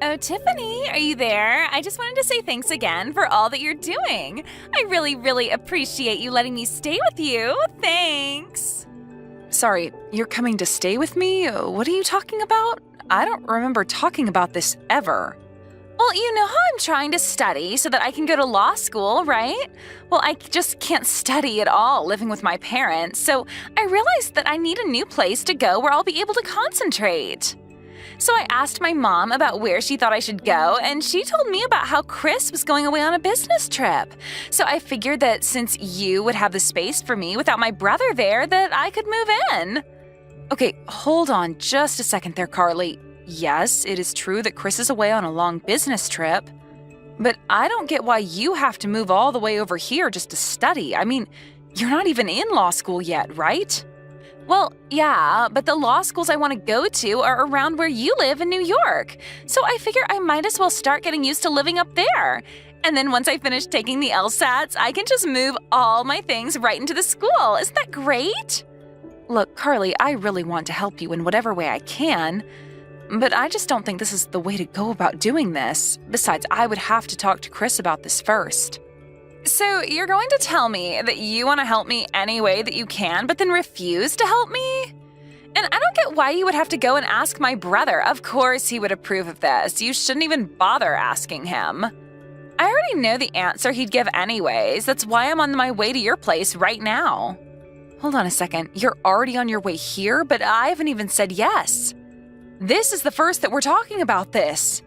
Oh, Tiffany, are you there? I just wanted to say thanks again for all that you're doing. I really appreciate you letting me stay with you. Thanks. Sorry, you're coming to stay with me? What are you talking about? I don't remember talking about this ever. Well, you know how I'm trying to study so that I can go to law school, right? Well, I just can't study at all living with my parents, so I realized that I need a new place to go where I'll be able to concentrate. So I asked my mom about where she thought I should go, and she told me about how Chris was going away on a business trip. So I figured that since you would have the space for me without my brother there, that I could move in. Okay, hold on just a second there, Carly. Yes, it is true that Chris is away on a long business trip, but I don't get why you have to move all the way over here just to study. I mean, you're not even in law school yet, right? Well, yeah, but the law schools I want to go to are around where you live in New York. So I figure I might as well start getting used to living up there. And then once I finish taking the LSATs, I can just move all my things right into the school. Isn't that great? Look, Carly, I really want to help you in whatever way I can, but I just don't think this is the way to go about doing this. Besides, I would have to talk to Chris about this first. So you're going to tell me that you want to help me any way that you can, but then refuse to help me? And I don't get why you would have to go and ask my brother. Of course he would approve of this. You shouldn't even bother asking him. I already know the answer he'd give anyways. That's why I'm on my way to your place right now. Hold on a second. You're already on your way here, but I haven't even said yes. This is the first that we're talking about this.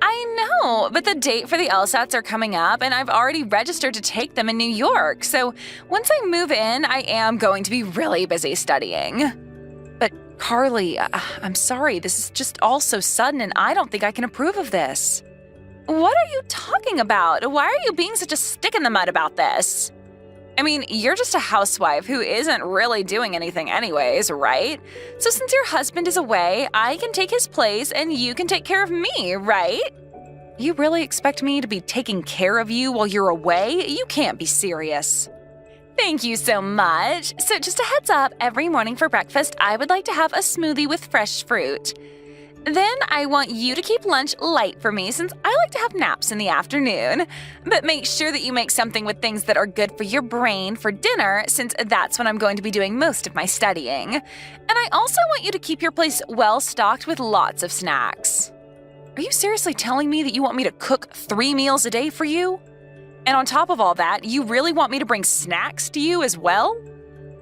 I know, but the date for the LSATs are coming up, and I've already registered to take them in New York. So once I move in, I am going to be really busy studying. But Carly, I'm sorry. This is just all so sudden, and I don't think I can approve of this. What are you talking about? Why are you being such a stick in the mud about this? I mean, you're just a housewife who isn't really doing anything anyways, right? So since your husband is away, I can take his place and you can take care of me, right? You really expect me to be taking care of you while you're away? You can't be serious. Thank you so much. So just a heads up, every morning for breakfast, I would like to have a smoothie with fresh fruit. Then I want you to keep lunch light for me since I like to have naps in the afternoon. But make sure that you make something with things that are good for your brain for dinner since that's when I'm going to be doing most of my studying. And I also want you to keep your place well stocked with lots of snacks. Are you seriously telling me that you want me to cook 3 meals a day for you? And on top of all that, you really want me to bring snacks to you as well?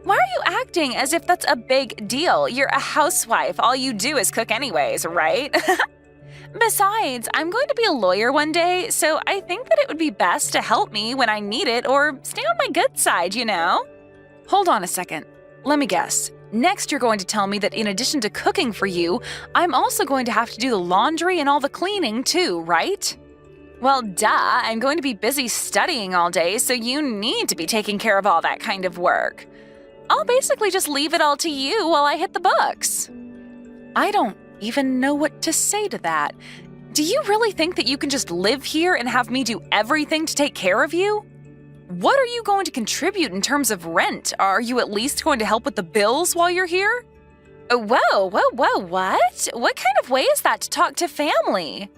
Why are you acting as if that's a big deal? You're a housewife. All you do is cook anyways, right? Besides, I'm going to be a lawyer one day, so I think that it would be best to help me when I need it or stay on my good side, you know? Hold on a second. Let me guess. Next, you're going to tell me that in addition to cooking for you, I'm also going to have to do the laundry and all the cleaning too, right? Well, duh. I'm going to be busy studying all day, so you need to be taking care of all that kind of work. I'll basically just leave it all to you while I hit the books. I don't even know what to say to that. Do you really think that you can just live here and have me do everything to take care of you? What are you going to contribute in terms of rent? Are you at least going to help with the bills while you're here? Whoa, what? What kind of way is that to talk to family?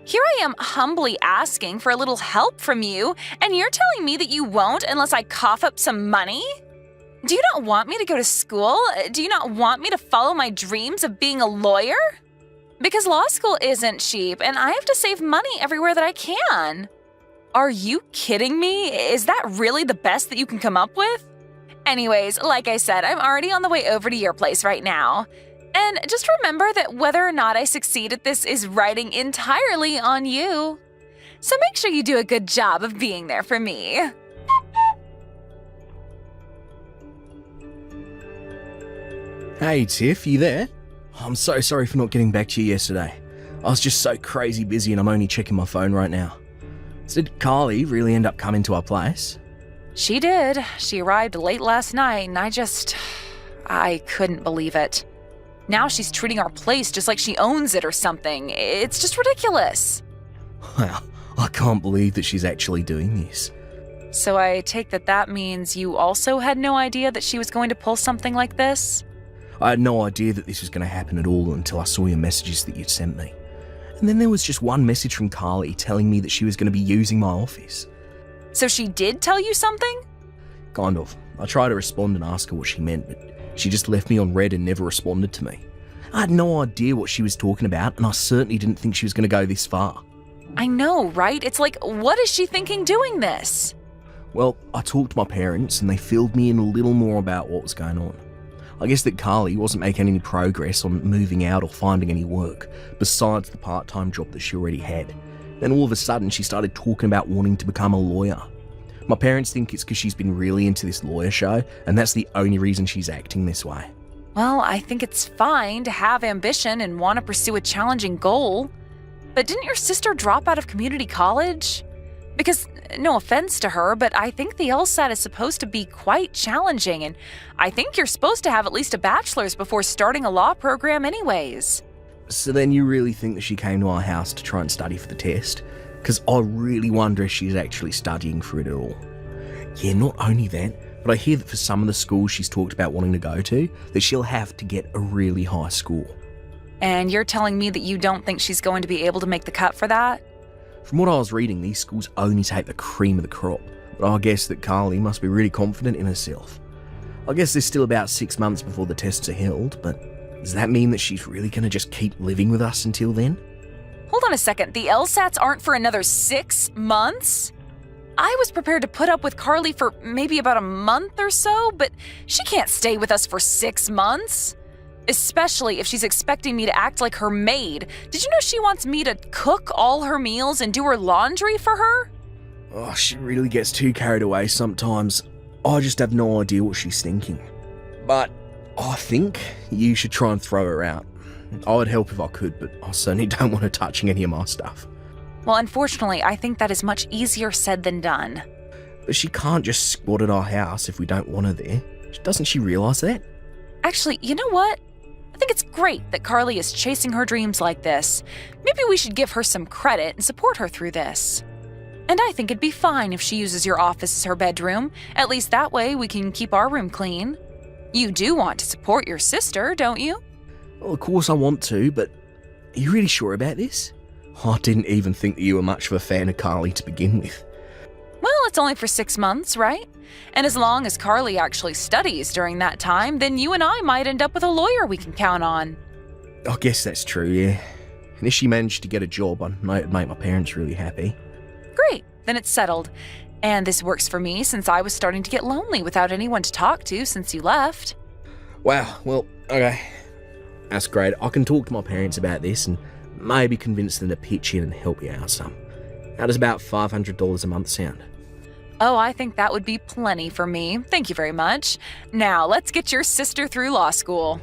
Here I am humbly asking for a little help from you, and you're telling me that you won't unless I cough up some money? Do you not want me to go to school? Do you not want me to follow my dreams of being a lawyer? Because law school isn't cheap, and I have to save money everywhere that I can. Are you kidding me? Is that really the best that you can come up with? Anyways, like I said, I'm already on the way over to your place right now. And just remember that whether or not I succeed at this is riding entirely on you. So make sure you do a good job of being there for me. Hey Tiff, you there? I'm so sorry for not getting back to you yesterday. I was just so crazy busy and I'm only checking my phone right now. So did Carly really end up coming to our place? She did. She arrived late last night and I couldn't believe it. Now she's treating our place just like she owns it or something. It's just ridiculous. Wow, I can't believe that she's actually doing this. So I take that means you also had no idea that she was going to pull something like this? I had no idea that this was going to happen at all until I saw your messages that you'd sent me. And then there was just one message from Carly telling me that she was going to be using my office. So she did tell you something? Kind of. I tried to respond and ask her what she meant, but she just left me on red and never responded to me. I had no idea what she was talking about, and I certainly didn't think she was going to go this far. I know, right? It's like, what is she thinking doing this? Well, I talked to my parents and they filled me in a little more about what was going on. I guess that Carly wasn't making any progress on moving out or finding any work, besides the part-time job that she already had. Then all of a sudden she started talking about wanting to become a lawyer. My parents think it's because she's been really into this lawyer show, and that's the only reason she's acting this way. Well, I think it's fine to have ambition and want to pursue a challenging goal. But didn't your sister drop out of community college? Because, no offense to her, but I think the LSAT is supposed to be quite challenging, and I think you're supposed to have at least a bachelor's before starting a law program anyways. So then you really think that she came to our house to try and study for the test? Because I really wonder if she's actually studying for it at all. Yeah, not only that, but I hear that for some of the schools she's talked about wanting to go to, that she'll have to get a really high score. And you're telling me that you don't think she's going to be able to make the cut for that? From what I was reading, these schools only take the cream of the crop, but I guess that Carly must be really confident in herself. I guess there's still about 6 months before the tests are held, but does that mean that she's really going to just keep living with us until then? Hold on a second, the LSATs aren't for another 6 months? I was prepared to put up with Carly for maybe about a month or so, but she can't stay with us for 6 months. Especially if she's expecting me to act like her maid. Did you know she wants me to cook all her meals and do her laundry for her? Oh, she really gets too carried away sometimes. I just have no idea what she's thinking. But I think you should try and throw her out. I would help if I could, but I certainly don't want her touching any of my stuff. Well, unfortunately, I think that is much easier said than done. But she can't just squat at our house if we don't want her there. Doesn't she realise that? Actually, you know what? I think it's great that Carly is chasing her dreams like this. Maybe we should give her some credit and support her through this. And I think it'd be fine if she uses your office as her bedroom. At least that way we can keep our room clean. You do want to support your sister, don't you? Well, of course I want to, but are you really sure about this? I didn't even think that you were much of a fan of Carly to begin with. Well, it's only for 6 months, right? And as long as Carly actually studies during that time, then you and I might end up with a lawyer we can count on. I guess that's true, yeah. And if she managed to get a job, I know it'd make my parents really happy. Great, then it's settled. And this works for me since I was starting to get lonely without anyone to talk to since you left. Wow, well, okay. That's great. I can talk to my parents about this and maybe convince them to pitch in and help you out some. How does about $500 a month sound? Oh, I think that would be plenty for me. Thank you very much. Now, let's get your sister through law school.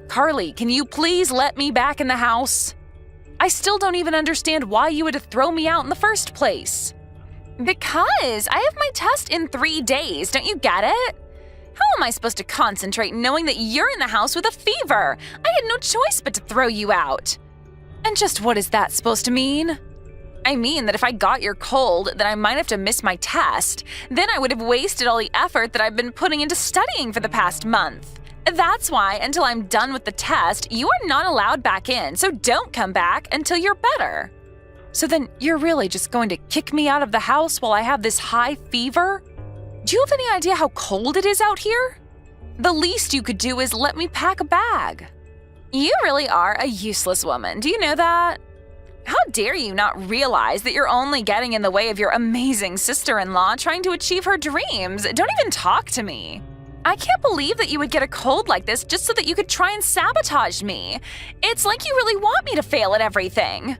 Carly, can you please let me back in the house? I still don't even understand why you would throw me out in the first place. Because I have my test in 3 days, don't you get it? How am I supposed to concentrate knowing that you're in the house with a fever? I had no choice but to throw you out. And just what is that supposed to mean? I mean that if I got your cold, then I might have to miss my test. Then I would have wasted all the effort that I've been putting into studying for the past month. That's why, until I'm done with the test, you are not allowed back in, so don't come back until you're better. So then you're really just going to kick me out of the house while I have this high fever? Do you have any idea how cold it is out here? The least you could do is let me pack a bag. You really are a useless woman, do you know that? How dare you not realize that you're only getting in the way of your amazing sister-in-law trying to achieve her dreams? Don't even talk to me. I can't believe that you would get a cold like this just so that you could try and sabotage me. It's like you really want me to fail at everything.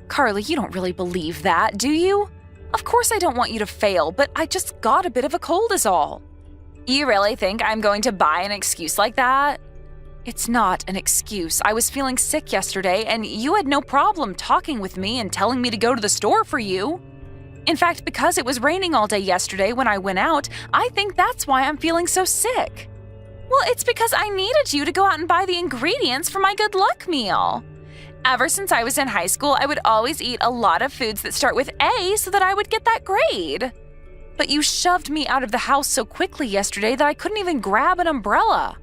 Carly, you don't really believe that, do you? Of course I don't want you to fail, but I just got a bit of a cold is all. You really think I'm going to buy an excuse like that? It's not an excuse. I was feeling sick yesterday, and you had no problem talking with me and telling me to go to the store for you. In fact, because it was raining all day yesterday when I went out, I think that's why I'm feeling so sick. Well, it's because I needed you to go out and buy the ingredients for my good luck meal. Ever since I was in high school, I would always eat a lot of foods that start with A so that I would get that grade. But you shoved me out of the house so quickly yesterday that I couldn't even grab an umbrella.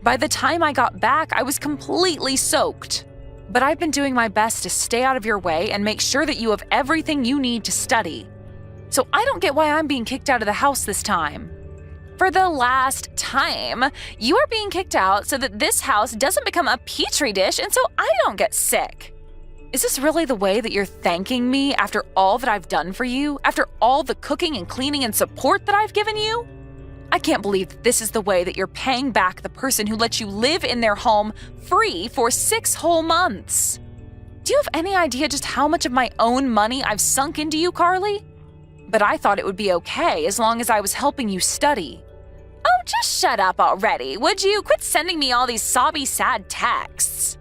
By the time I got back, I was completely soaked. But I've been doing my best to stay out of your way and make sure that you have everything you need to study. So I don't get why I'm being kicked out of the house this time. For the last time, you are being kicked out so that this house doesn't become a petri dish and so I don't get sick. Is this really the way that you're thanking me after all that I've done for you? After all the cooking and cleaning and support that I've given you? I can't believe that this is the way that you're paying back the person who let you live in their home free for 6 whole months. Do you have any idea just how much of my own money I've sunk into you, Carly? But I thought it would be okay as long as I was helping you study. Oh, just shut up already, would you? Quit sending me all these sobby, sad texts.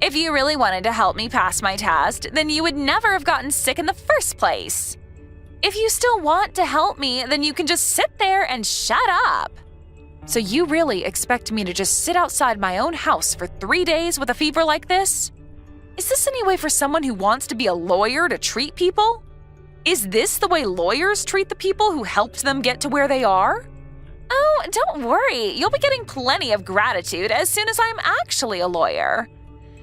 If you really wanted to help me pass my test, then you would never have gotten sick in the first place. If you still want to help me, then you can just sit there and shut up. So you really expect me to just sit outside my own house for 3 days with a fever like this? Is this any way for someone who wants to be a lawyer to treat people? Is this the way lawyers treat the people who helped them get to where they are? Oh, don't worry. You'll be getting plenty of gratitude as soon as I'm actually a lawyer.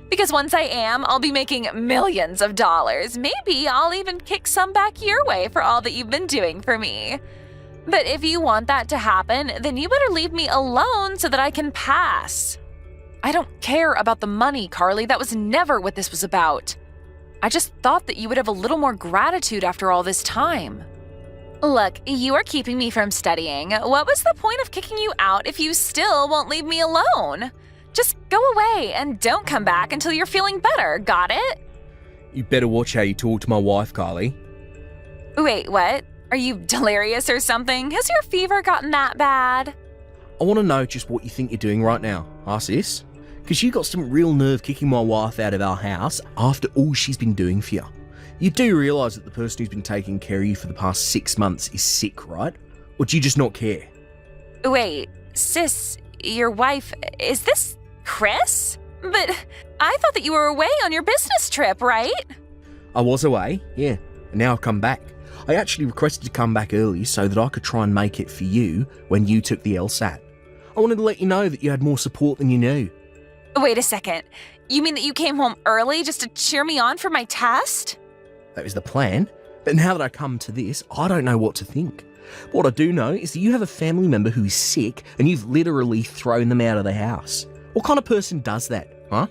Because once I am, I'll be making millions of dollars. Maybe I'll even kick some back your way for all that you've been doing for me. But if you want that to happen, then you better leave me alone so that I can pass. I don't care about the money, Carly. That was never what this was about. I just thought that you would have a little more gratitude after all this time. Look, you are keeping me from studying. What was the point of kicking you out if you still won't leave me alone? Just go away and don't come back until you're feeling better, got it? You better watch how you talk to my wife, Carly. Wait, what? Are you delirious or something? Has your fever gotten that bad? I want to know just what you think you're doing right now, sis. Because you got some real nerve kicking my wife out of our house after all she's been doing for you. You do realise that the person who's been taking care of you for the past 6 months is sick, right? Or do you just not care? Wait, sis, your wife, is this Chris? But I thought that you were away on your business trip, right? I was away, yeah, and now I've come back. I actually requested to come back early so that I could try and make it for you when you took the LSAT. I wanted to let you know that you had more support than you knew. Wait a second. You mean that you came home early just to cheer me on for my test? That was the plan, but now that I come to this, I don't know what to think. What I do know is that you have a family member who is sick and you've literally thrown them out of the house. What kind of person does that, huh?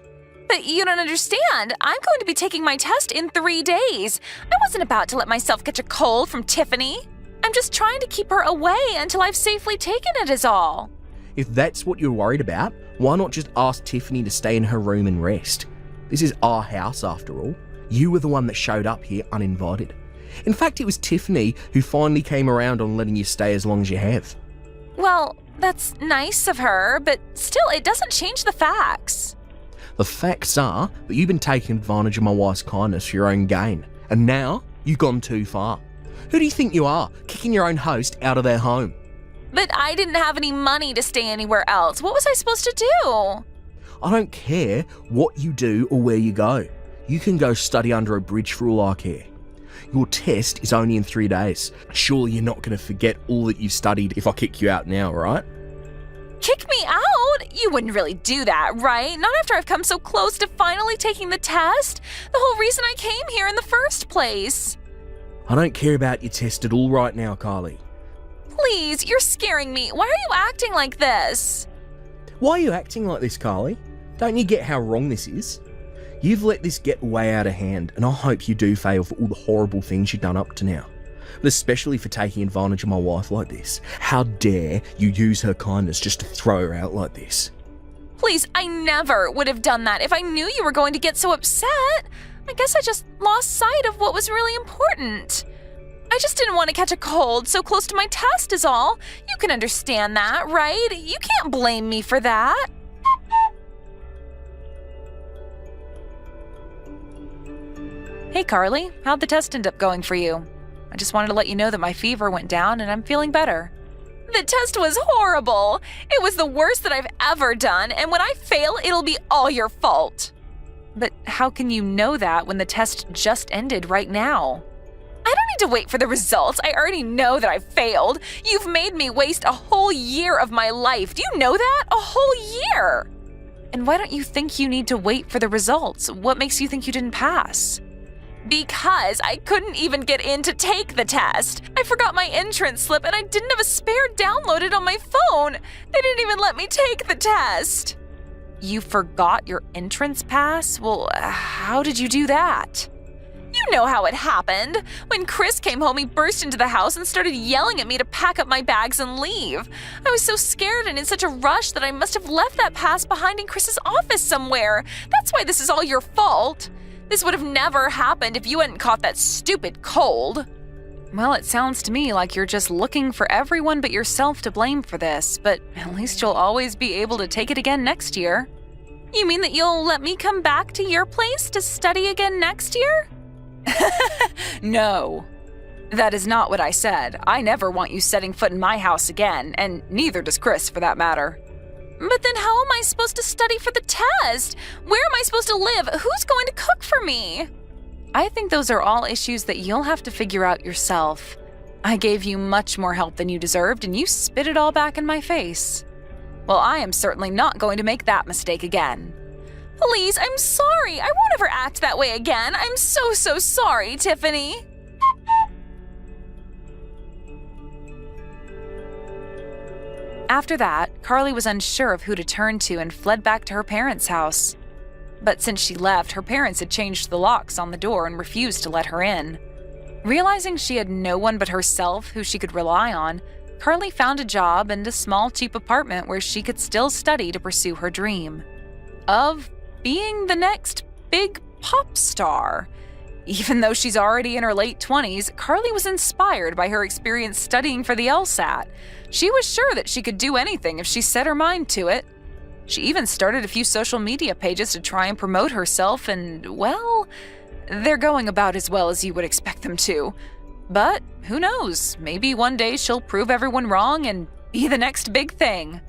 But you don't understand. I'm going to be taking my test in 3 days. I wasn't about to let myself catch a cold from Tiffany. I'm just trying to keep her away until I've safely taken it is all. If that's what you're worried about, why not just ask Tiffany to stay in her room and rest? This is our house after all. You were the one that showed up here uninvited. In fact, it was Tiffany who finally came around on letting you stay as long as you have. Well, that's nice of her, but still, it doesn't change the facts. The facts are that you've been taking advantage of my wife's kindness for your own gain, and now you've gone too far. Who do you think you are, kicking your own host out of their home? But I didn't have any money to stay anywhere else. What was I supposed to do? I don't care what you do or where you go. You can go study under a bridge for all I care. Your test is only in 3 days. Surely you're not going to forget all that you've studied if I kick you out now, right? Kick me out? You wouldn't really do that, right? Not after I've come so close to finally taking the test. The whole reason I came here in the first place. I don't care about your test at all right now, Carly. Please, you're scaring me. Why are you acting like this? Why are you acting like this, Carly? Don't you get how wrong this is? You've let this get way out of hand, and I hope you do fail for all the horrible things you've done up to now. But especially for taking advantage of my wife like this. How dare you use her kindness just to throw her out like this? Please, I never would have done that if I knew you were going to get so upset. I guess I just lost sight of what was really important. I just didn't want to catch a cold so close to my test is all. You can understand that, right? You can't blame me for that. Hey, Carly, how'd the test end up going for you? I just wanted to let you know that my fever went down and I'm feeling better. The test was horrible. It was the worst that I've ever done, and when I fail, it'll be all your fault. But how can you know that when the test just ended right now? I don't need to wait for the results. I already know that I failed. You've made me waste a whole year of my life. Do you know that? A whole year! And why don't you think you need to wait for the results? What makes you think you didn't pass? Because I couldn't even get in to take the test. I forgot my entrance slip and I didn't have a spare downloaded on my phone. They didn't even let me take the test. You forgot your entrance pass? Well, how did you do that? You know how it happened. When Chris came home, he burst into the house and started yelling at me to pack up my bags and leave. I was so scared and in such a rush that I must have left that pass behind in Chris's office somewhere. That's why this is all your fault. This would have never happened if you hadn't caught that stupid cold. Well, it sounds to me like you're just looking for everyone but yourself to blame for this, but at least you'll always be able to take it again next year. You mean that you'll let me come back to your place to study again next year? No. That is not what I said. I never want you setting foot in my house again, and neither does Chris for that matter. But then how am I supposed to study for the test? Where am I supposed to live? Who's going to cook for me? I think those are all issues that you'll have to figure out yourself. I gave you much more help than you deserved, and you spit it all back in my face. Well, I am certainly not going to make that mistake again. Please, I'm sorry. I won't ever act that way again. I'm so sorry, Tiffany. After that, Carly was unsure of who to turn to and fled back to her parents' house. But since she left, her parents had changed the locks on the door and refused to let her in. Realizing she had no one but herself who she could rely on, Carly found a job and a small, cheap apartment where she could still study to pursue her dream of being the next big pop star. Even though she's already in her late 20s, Carly was inspired by her experience studying for the LSAT. She was sure that she could do anything if she set her mind to it. She even started a few social media pages to try and promote herself, and, well, they're going about as well as you would expect them to. But who knows, maybe one day she'll prove everyone wrong and be the next big thing.